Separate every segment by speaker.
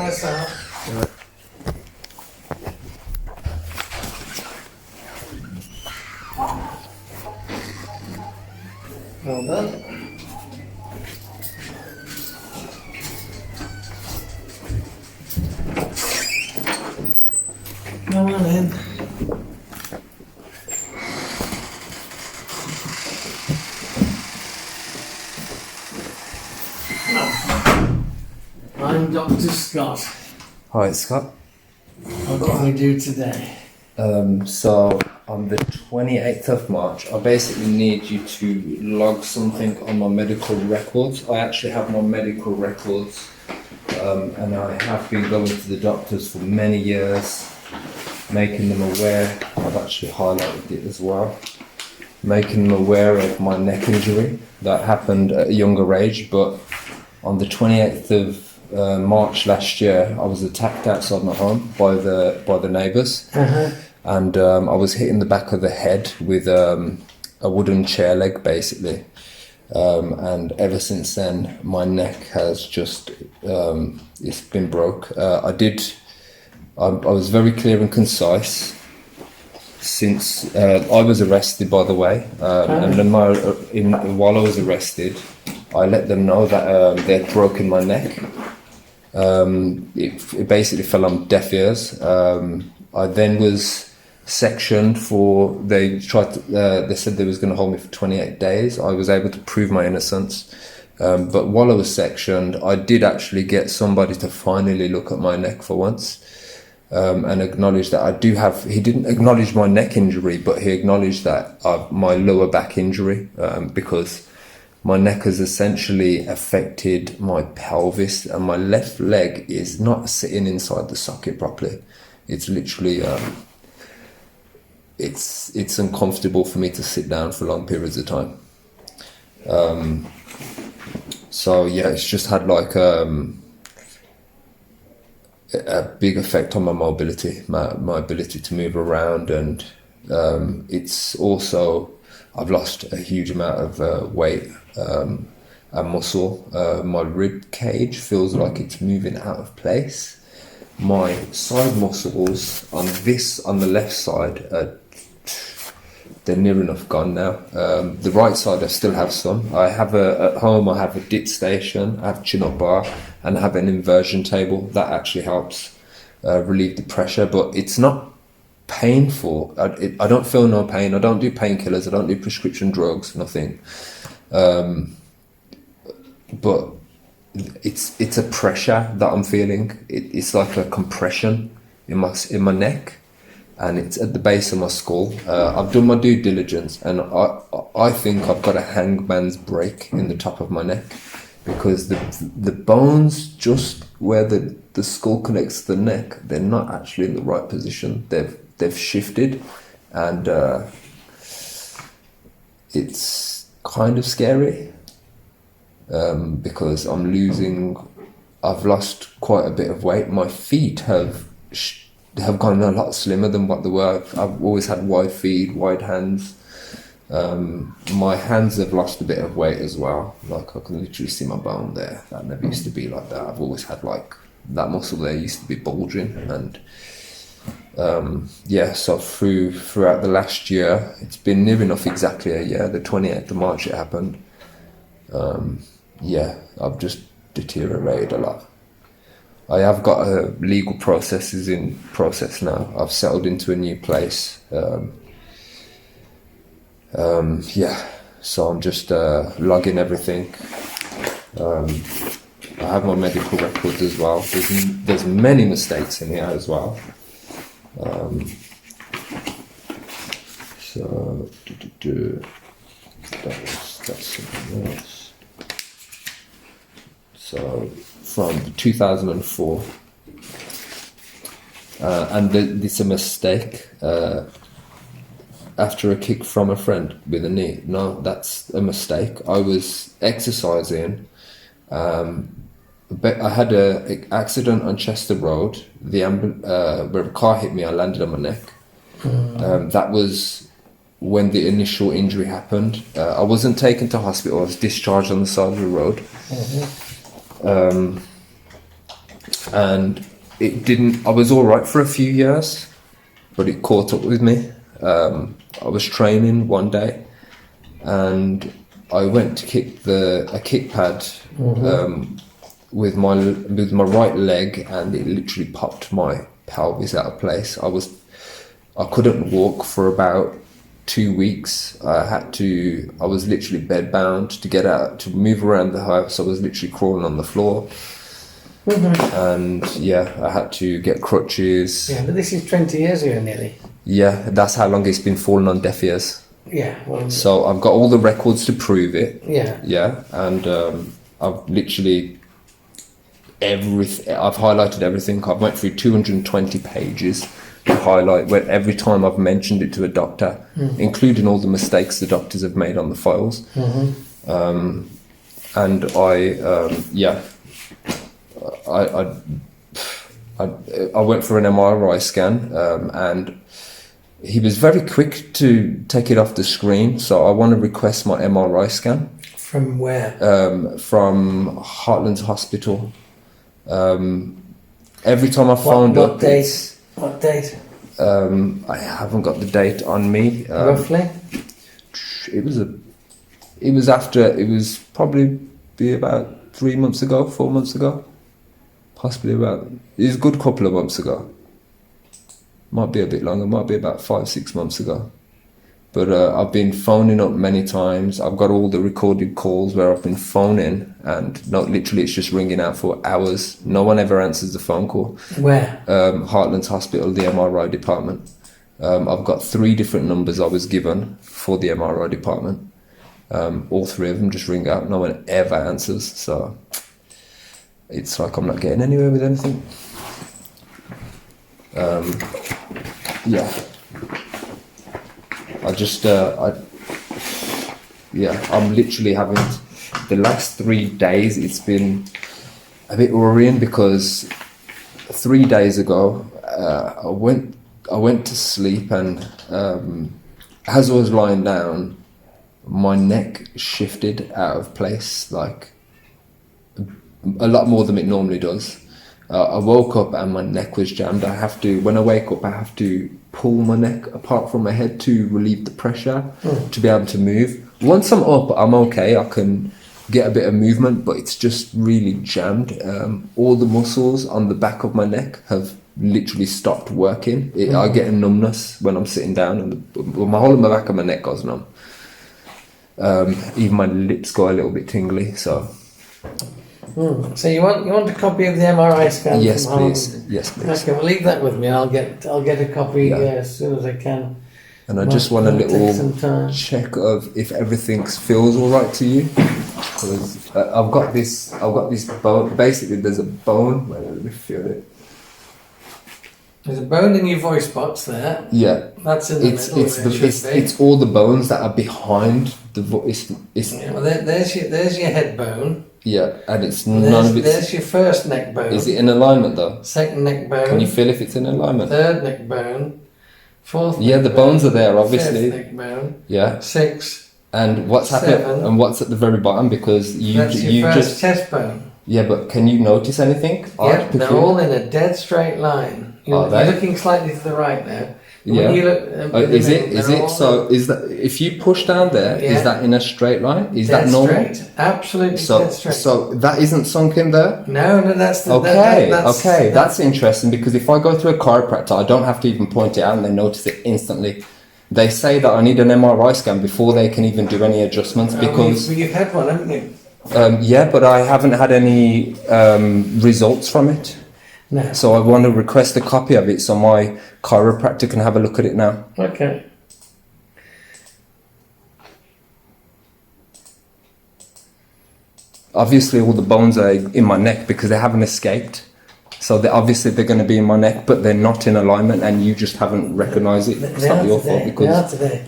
Speaker 1: nice out.
Speaker 2: Right.
Speaker 1: Well done. Come on in. I'm Dr. Scott.
Speaker 2: Hi, Scott.
Speaker 1: What can we do today?
Speaker 2: So on the 28th of March, I basically need you to log something on my medical records. I actually have my medical records, and I have been going to the doctors for many years, making them aware. I've actually highlighted it as well. Making them aware of my neck injury that happened at a younger age, but on the 28th of March last year, I was attacked outside my home by the neighbours, and I was hit in the back of the head with a wooden chair leg, basically. And ever since then, my neck has just it's been broke. I was very clear and concise. Since I was arrested, by the way, and then while I was arrested, I let them know that they'd broken my neck. It basically fell on deaf ears. I then was sectioned for. They said they was going to hold me for 28 days. I was able to prove my innocence, but while I was sectioned, I did actually get somebody to finally look at my neck for once. And acknowledge that I do have. He didn't acknowledge my neck injury, but he acknowledged that my lower back injury, because my neck has essentially affected my pelvis, and my left leg is not sitting inside the socket properly. It's literally it's uncomfortable for me to sit down for long periods of time. So yeah, it's just had like a big effect on my mobility, my ability to move around, and it's also, I've lost a huge amount of weight and muscle. My rib cage feels like it's moving out of place. My side muscles on the left side, they're near enough gone now. The right side I still have some. I have at home I have a dit station, I have chin-up bar, and I have an inversion table. That actually helps relieve the pressure, but it's not painful. I don't feel no pain. I don't do painkillers. I don't do prescription drugs, nothing. But it's a pressure that I'm feeling. It's like a compression in my neck, and it's at the base of my skull. I've done my due diligence, and I think I've got a hangman's break in the top of my neck, because the bones just where the skull connects to the neck, they're not actually in the right position. They've shifted, and it's kind of scary, because I've lost quite a bit of weight. My feet have gone a lot slimmer than what they were. I've always had wide feet, wide hands. My hands have lost a bit of weight as well. Like I can literally see my bone there. That never used to be like that. I've always had like that muscle there used to be bulging, and so throughout the last year, it's been near enough exactly a year. The 28th of March it happened. I've just deteriorated a lot. I have got legal processes in process now. I've settled into a new place. So I'm just logging everything. I have my medical records as well. There's many mistakes in here as well. That's something else. So from 2004, and it's a mistake. After a kick from a friend with a knee. No, that's a mistake. I was exercising. But I had an accident on Chester Road. Where a car hit me, I landed on my neck. That was when the initial injury happened. I wasn't taken to hospital. I was discharged on the side of the road. and it didn't. I was all right for a few years, but it caught up with me. I was training one day, and I went to kick a kick pad with my right leg, and it literally popped my pelvis out of place. I couldn't walk for about 2 weeks. I was literally bedbound to get out, to move around the house. I was literally crawling on the floor. And yeah, I had to get crutches.
Speaker 1: Yeah, but this is 20 years ago nearly.
Speaker 2: Yeah, that's how long it's been falling on deaf ears.
Speaker 1: Yeah. Well,
Speaker 2: So I've got all the records to prove it.
Speaker 1: yeah.
Speaker 2: Yeah, and I've literally I've highlighted everything. I've went through 220 pages to highlight every time I've mentioned it to a doctor, including all the mistakes the doctors have made on the files. And I went for an MRI scan, and he was very quick to take it off the screen. So I want to request my MRI scan.
Speaker 1: From where?
Speaker 2: From Heartlands Hospital. Every time I phoned up,
Speaker 1: What date?
Speaker 2: I haven't got the date on me.
Speaker 1: Roughly?
Speaker 2: It was probably be about 3 months ago, 4 months ago. Possibly it was a good couple of months ago. Might be a bit longer, might be about 5-6 months ago. But I've been phoning up many times. I've got all the recorded calls where I've been phoning, and literally it's just ringing out for hours. No one ever answers the phone call.
Speaker 1: Where?
Speaker 2: Heartlands Hospital, the MRI department. I've got 3 different numbers I was given for the MRI department. All 3 of them just ring out. No one ever answers. So it's like I'm not getting anywhere with anything. Yeah. I'm literally having, the last 3 days, it's been a bit worrying, because 3 days ago, I went to sleep, and as I was lying down, my neck shifted out of place, like a lot more than it normally does. I woke up and my neck was jammed. When I wake up, I have to pull my neck apart from my head to relieve the pressure to be able to move. Once I'm up, I'm okay. I can get a bit of movement, but it's just really jammed. All the muscles on the back of my neck have literally stopped working. I get a numbness when I'm sitting down, and my whole of my back of my neck goes numb. Even my lips go a little bit tingly. So.
Speaker 1: So you want a copy of the MRI scan?
Speaker 2: Yes,
Speaker 1: from
Speaker 2: please.
Speaker 1: Holland?
Speaker 2: Yes, please.
Speaker 1: Okay, well leave that with me. I'll get a copy as soon as I can.
Speaker 2: And I just want a
Speaker 1: Take some
Speaker 2: little
Speaker 1: time.
Speaker 2: check of if everything feels all right to you. Because I've got this bone. Basically, there's a bone. Wait, let me feel it.
Speaker 1: There's a bone in your voice box there.
Speaker 2: Yeah.
Speaker 1: That's in the middle.
Speaker 2: It's all the bones that are behind the voice.
Speaker 1: Yeah, well, there's your head bone.
Speaker 2: Yeah, and it's none of it.
Speaker 1: There's your first neck bone.
Speaker 2: Is it in alignment though?
Speaker 1: Second neck bone.
Speaker 2: Can you feel if it's in alignment?
Speaker 1: Third neck bone. Fourth.
Speaker 2: Yeah, the bones are there, obviously.
Speaker 1: Fifth neck bone.
Speaker 2: Yeah.
Speaker 1: 6.
Speaker 2: And what's happened?
Speaker 1: 7.
Speaker 2: And what's at the very bottom? Because
Speaker 1: That's your first chest bone.
Speaker 2: Yeah, but can you notice anything?
Speaker 1: Yeah, they're all in a dead straight line. You're looking slightly to the right now.
Speaker 2: Yeah.
Speaker 1: When you look,
Speaker 2: Is it? So is that, if you push down there, is that in a straight line? Is that normal?
Speaker 1: Straight. Absolutely dead straight.
Speaker 2: So that isn't sunk in there?
Speaker 1: No, that's the...
Speaker 2: That's interesting, because if I go to a chiropractor, I don't have to even point it out and they notice it instantly. They say that I need an MRI scan before they can even do any adjustments, because...
Speaker 1: You've had one, haven't you?
Speaker 2: Yeah, but I haven't had any results from it.
Speaker 1: No.
Speaker 2: So I want to request a copy of it so my chiropractor can have a look at it now.
Speaker 1: Okay.
Speaker 2: Obviously all the bones are in my neck because they haven't escaped. So they're going to be in my neck, but they're not in alignment, and you just haven't recognised it. It's not your fault, because...
Speaker 1: They are today.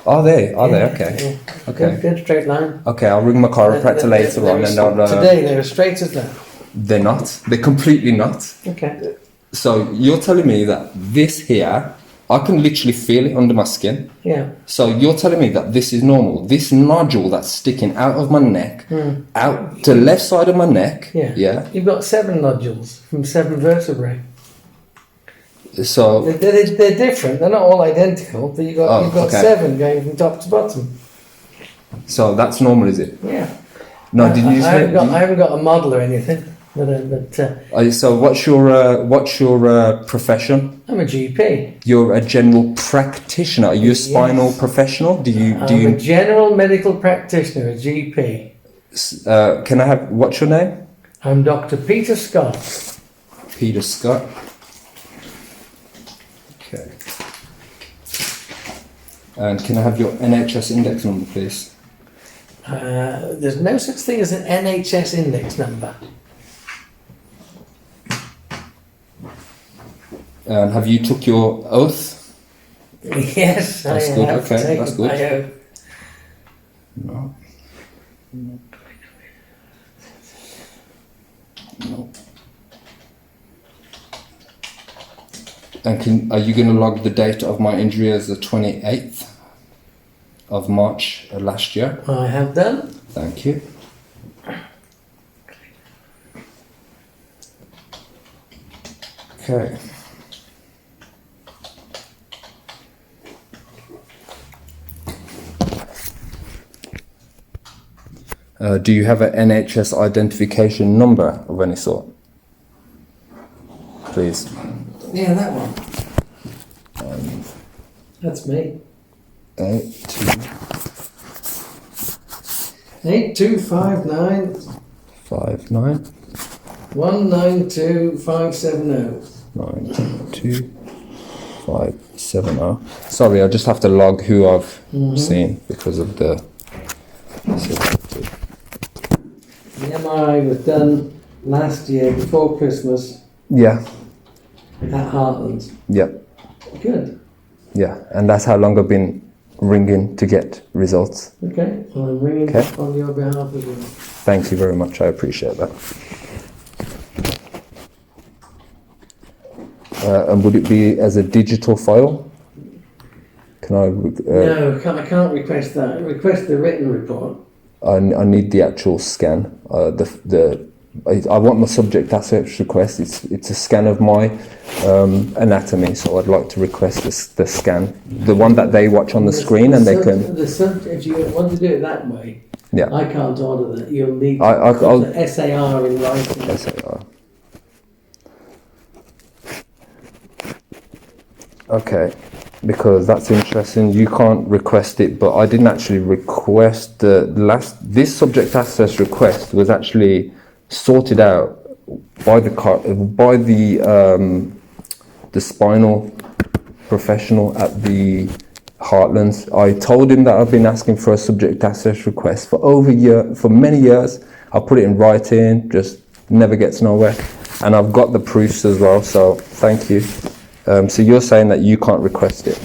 Speaker 2: Are they? Okay.
Speaker 1: Yeah.
Speaker 2: Okay.
Speaker 1: Good straight line.
Speaker 2: Okay, I'll ring my chiropractor later on, and I'll...
Speaker 1: Today they're as straight as that.
Speaker 2: They're not. They're completely not.
Speaker 1: Okay.
Speaker 2: So you're telling me that this here I can literally feel it under my skin.
Speaker 1: Yeah.
Speaker 2: So you're telling me that this is normal. This nodule that's sticking out of my neck, out to the left side of my neck. Yeah.
Speaker 1: You've got 7 nodules from 7 vertebrae.
Speaker 2: So
Speaker 1: they're different. They're not all identical, but you've got 7 going from top to bottom.
Speaker 2: So that's normal, is it?
Speaker 1: Yeah.
Speaker 2: No, did you?
Speaker 1: I haven't got a model or anything.
Speaker 2: So what's your profession?
Speaker 1: I'm a GP.
Speaker 2: You're a general practitioner. Are you a spinal professional?
Speaker 1: I'm a general medical practitioner, a GP.
Speaker 2: Can I have, what's your name?
Speaker 1: I'm Dr. Peter Scott.
Speaker 2: Peter Scott. Okay. And can I have your NHS index number, please?
Speaker 1: There's no such thing as an NHS index number.
Speaker 2: And have you took your oath?
Speaker 1: Yes,
Speaker 2: that's
Speaker 1: I
Speaker 2: good.
Speaker 1: have
Speaker 2: Okay, that's good.
Speaker 1: my oath.
Speaker 2: No. No. And are you going to log the date of my injury as the 28th of March last year?
Speaker 1: I have done.
Speaker 2: Thank you. Okay. Do you have an NHS identification number of any sort? Please.
Speaker 1: Yeah, that one. That's me. 8259
Speaker 2: 59
Speaker 1: 192570.
Speaker 2: 92570. Sorry, I just have to log who I've seen because of the.
Speaker 1: The MRI was done last year before Christmas.
Speaker 2: Yeah.
Speaker 1: At Heartlands.
Speaker 2: Yeah.
Speaker 1: Good.
Speaker 2: Yeah, and that's how long I've been ringing to get results.
Speaker 1: Okay, well, I'm ringing on your behalf as well.
Speaker 2: Thank you very much, I appreciate that. And would it be as a digital file? Can I?
Speaker 1: No, I can't request that. Request the written report.
Speaker 2: I need the actual scan. I want my subject assets request. It's a scan of my anatomy, so I'd like to request the scan, the one that they watch on the screen, and they can.
Speaker 1: If you want to do it that way,
Speaker 2: yeah,
Speaker 1: I can't order that. You'll need the SAR in writing.
Speaker 2: SAR. Okay, because that's interesting. You can't request it, but I didn't actually request this subject access request was actually sorted out by the spinal professional at the Heartlands. I told him that I've been asking for a subject access request for many years. I put it in writing, just never gets nowhere, and I've got the proofs as well. So thank you. So you're saying that you can't request it?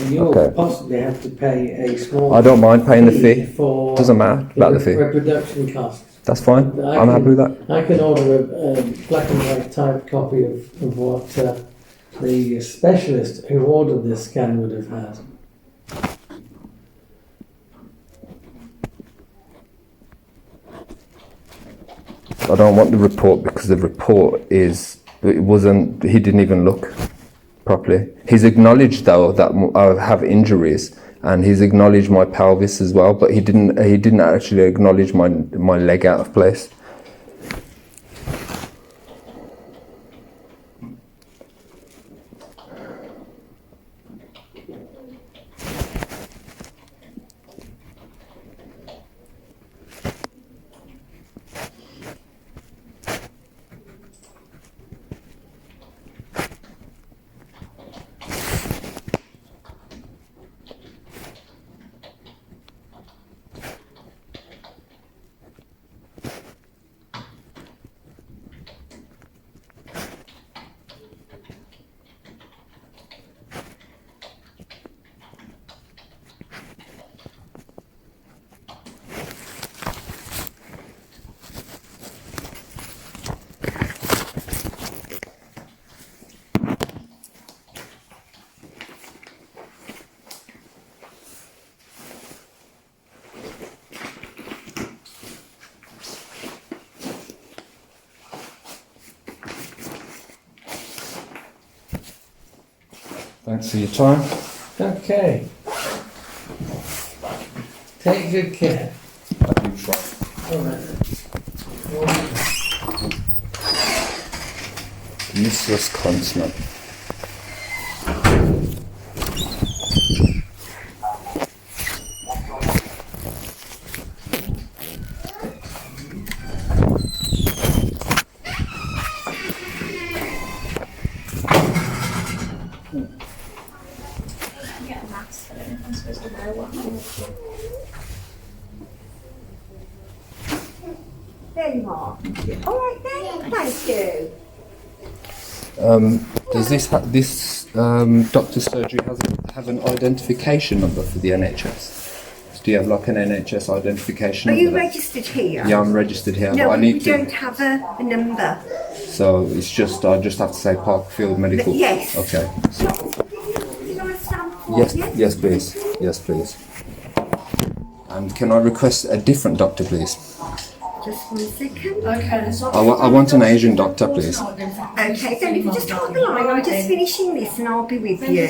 Speaker 1: You'll possibly have to pay a small.
Speaker 2: I don't mind paying the fee.
Speaker 1: For
Speaker 2: doesn't matter about the fee.
Speaker 1: Reproduction costs.
Speaker 2: That's fine. I'm happy with that.
Speaker 1: I can order a black and white type copy of what the specialist who ordered this scan would have had.
Speaker 2: I don't want the report because the report he didn't even look properly. He's acknowledged though that I have injuries, and he's acknowledged my pelvis as well, but he didn't actually acknowledge my leg out of place. Thanks for your time.
Speaker 1: Okay. Take good care.
Speaker 2: I do try.
Speaker 1: All right.
Speaker 2: Useless consonant.
Speaker 3: There you are. All right then. Thank you.
Speaker 2: Does this doctor's surgery have an identification number for the NHS? Do you have like an NHS identification
Speaker 3: Are
Speaker 2: number?
Speaker 3: you registered here?
Speaker 2: Yeah, I'm registered here.
Speaker 3: No,
Speaker 2: but I
Speaker 3: we
Speaker 2: need to.
Speaker 3: don't have a number.
Speaker 2: So it's just I just have to say Parkfield Medical.
Speaker 3: Yes.
Speaker 2: Okay.
Speaker 3: Can I stand for
Speaker 2: Yes,
Speaker 3: you?
Speaker 2: yes, please. Yes, please. And can I request a different doctor, please?
Speaker 3: Just 1 second.
Speaker 4: Okay, so
Speaker 2: I want an Asian doctor, please.
Speaker 3: Okay, then if you just hold the line, I'm just finishing this and I'll be with you.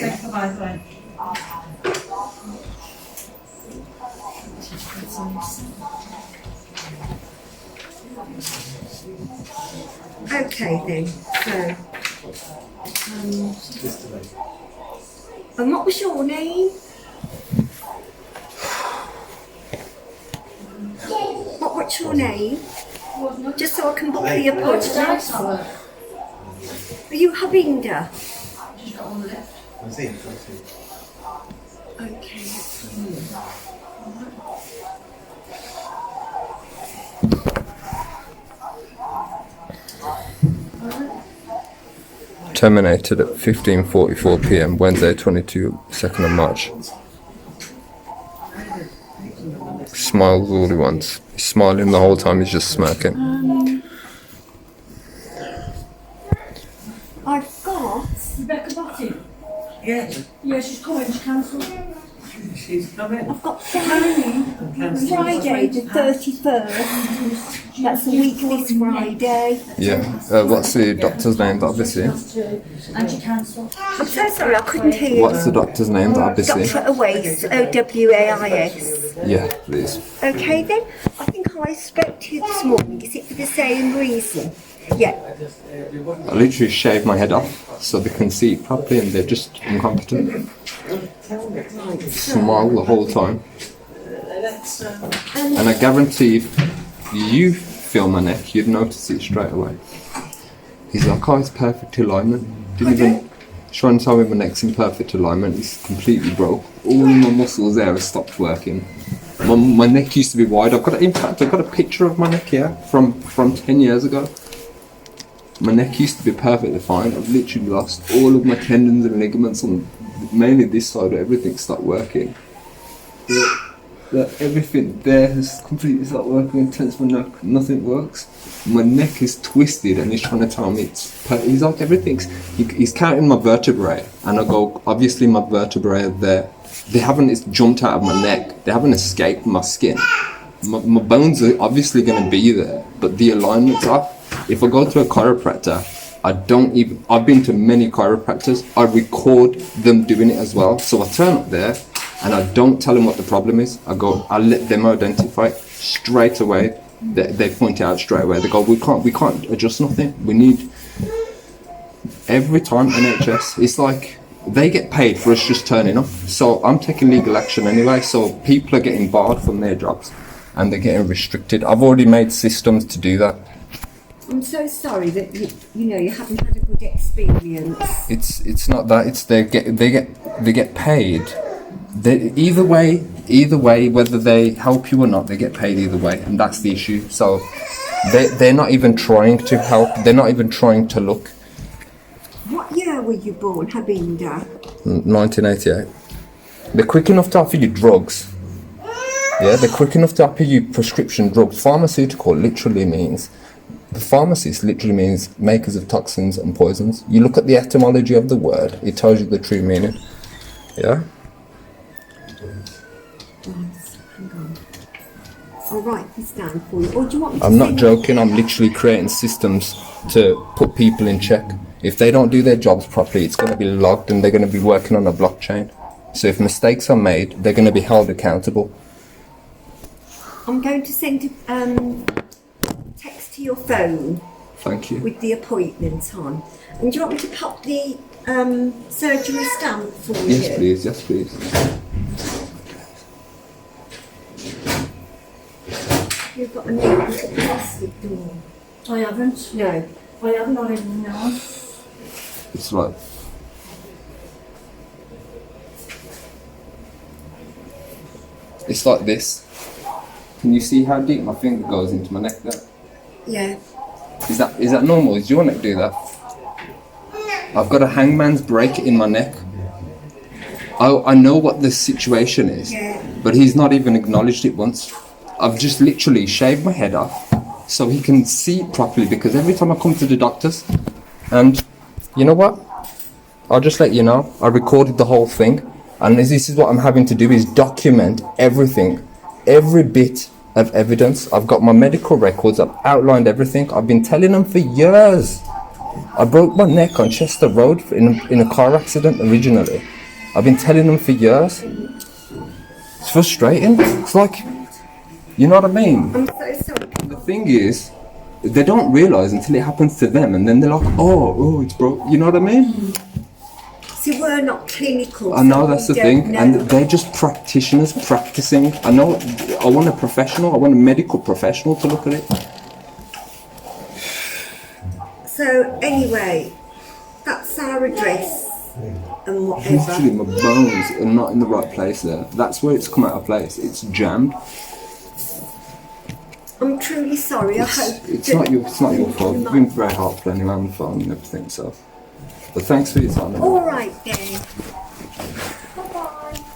Speaker 3: Okay then, so. And what was your name? What's your name? Just so I can book the appointment. Are you Habinda? Okay.
Speaker 2: Terminated at 15:44 p.m. Wednesday, 2nd of March. Smiles all he wants. He's smiling the whole time. He's just smirking.
Speaker 3: I've got.
Speaker 4: Rebecca Botty.
Speaker 1: Yeah,
Speaker 4: Yeah, she's coming. She cancelled.
Speaker 1: she's coming.
Speaker 3: I've got Friday the 31st. That's a week this Friday.
Speaker 2: Yeah. What's the doctor's name that I'll be seeing?
Speaker 4: And she cancelled.
Speaker 3: I'm so sorry, I couldn't hear you.
Speaker 2: What's the doctor's name that I'll be seeing?
Speaker 3: Dr. Owais, Owais.
Speaker 2: Yeah, please.
Speaker 3: Okay then, I think I spoke to you this morning. Is it for the same reason? Yeah.
Speaker 2: I literally shave my head off so they can see it properly and they're just incompetent. Smile the whole time. And I guarantee if you feel my neck, you'd notice it straight away. He's like, oh, it's perfect alignment. Didn't even try and tell me my neck's in perfect alignment. It's completely broke. All my muscles there have stopped working. My neck used to be wide. In fact, I've got a picture of my neck here from 10 years ago. My neck used to be perfectly fine. I've literally lost all of my tendons and ligaments on mainly this side. Everything stopped working. Everything there has completely stopped working. Tense my neck, nothing works. My neck is twisted and he's trying to tell me he's like he's counting my vertebrae and I go, obviously my vertebrae are there. They haven't jumped out of my neck. They haven't escaped my skin. My bones are obviously going to be there, but the alignments are. If I go to a chiropractor, I've been to many chiropractors, I record them doing it as well. So I turn up there and I don't tell them what the problem is. I let them identify it straight away. They point it out straight away. They go, we can't adjust nothing. We need, every time NHS, it's like they get paid for us just turning up. So I'm taking legal action anyway. So people are getting barred from their jobs and they're getting restricted. I've already made systems to do that.
Speaker 3: I'm so sorry that you haven't had a good experience.
Speaker 2: It's not that. It's they get paid. Either way, whether they help you or not, they get paid either way, and that's the issue. So they're not even trying to help. They're not even trying to look.
Speaker 3: What year were you born, Habinda?
Speaker 2: 1988. They're quick enough to offer you drugs. Yeah, they're quick enough to offer you prescription drugs. Pharmaceutical literally means. The pharmacist literally means makers of toxins and poisons. You look at the etymology of the word, it tells you the true meaning. Yeah?
Speaker 3: Hang on. I'll write this down for you. Or do you want me to
Speaker 2: I'm not
Speaker 3: send-
Speaker 2: joking, I'm literally creating systems to put people in check. If they don't do their jobs properly, it's going to be logged and they're going to be working on a blockchain. So if mistakes are made, they're going to be held accountable.
Speaker 3: I'm going to send a text to your phone
Speaker 2: Thank you.
Speaker 3: with the appointment on. And do you want me to pop the surgery stamp for you?
Speaker 2: Yes, please. Yes, please.
Speaker 3: You've got a new little plastic door.
Speaker 4: I haven't.
Speaker 3: No.
Speaker 4: I haven't got anything now.
Speaker 2: It's like... It's like this. Can you see how deep my finger goes into my neck there?
Speaker 3: Yeah.
Speaker 2: Is that normal? Does your neck do that? I've got a hangman's break in my neck. I know what the situation is,
Speaker 3: Yeah.
Speaker 2: but he's not even acknowledged it once. I've just literally shaved my head off so he can see it properly, because every time I come to the doctors, and you know what? I'll just let you know, I recorded the whole thing, and this is what I'm having to do, is document everything, every bit of evidence. I've got my medical records, I've outlined everything. I've been telling them for years. I broke my neck on Chester Road in a car accident originally. I've been telling them for years. It's frustrating. It's like, you know what I mean?
Speaker 3: I'm so sorry.
Speaker 2: The thing is, they don't realise until it happens to them, and then they're like, oh, it's broke. You know what I mean?
Speaker 3: See, we're not clinical.
Speaker 2: I know,
Speaker 3: so
Speaker 2: that's the
Speaker 3: we
Speaker 2: thing,
Speaker 3: don't
Speaker 2: and
Speaker 3: know.
Speaker 2: they're just practitioners practicing. I know, I want a professional, I want a medical professional to look at it.
Speaker 3: So anyway, that's our address and
Speaker 2: Literally,
Speaker 3: whatever.
Speaker 2: my bones are not in the right place there. That's where it's come out of place. It's jammed.
Speaker 3: I'm truly sorry. I hope
Speaker 2: It's
Speaker 3: that
Speaker 2: not your fault.
Speaker 3: you
Speaker 2: You've been very helpful anyway on the phone and everything, so. But thanks for your time. anyway.
Speaker 3: All right then.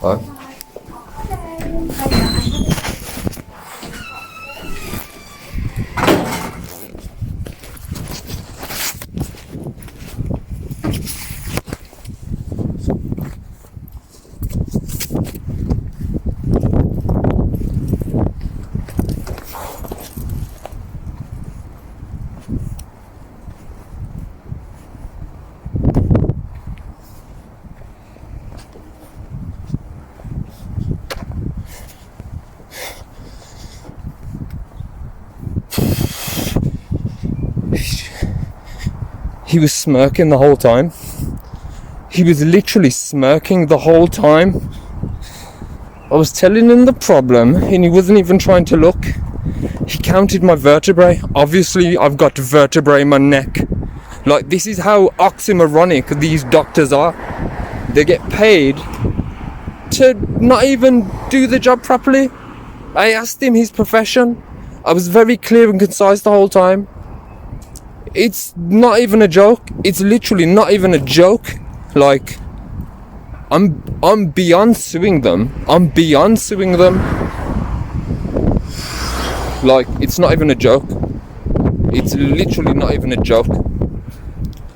Speaker 2: Bye. He was smirking the whole time. He was literally smirking the whole time. I was telling him the problem and he wasn't even trying to look. He counted my vertebrae. Obviously, I've got vertebrae in my neck. Like, this is how oxymoronic these doctors are. They get paid to not even do the job properly. I asked him his profession. I was very clear and concise the whole time. It's not even a joke. It's literally not even a joke. Like, I'm beyond suing them. I'm beyond suing them. Like, it's not even a joke. It's literally not even a joke.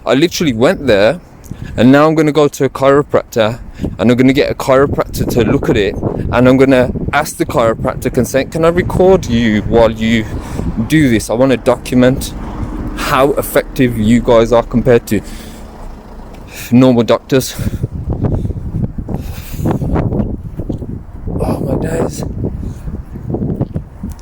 Speaker 2: I literally went there, and now I'm going to go to a chiropractor, and I'm going to get a chiropractor to look at it, and I'm going to ask the chiropractor consent, can I record you while you do this? I want to document how effective you guys are compared to normal doctors.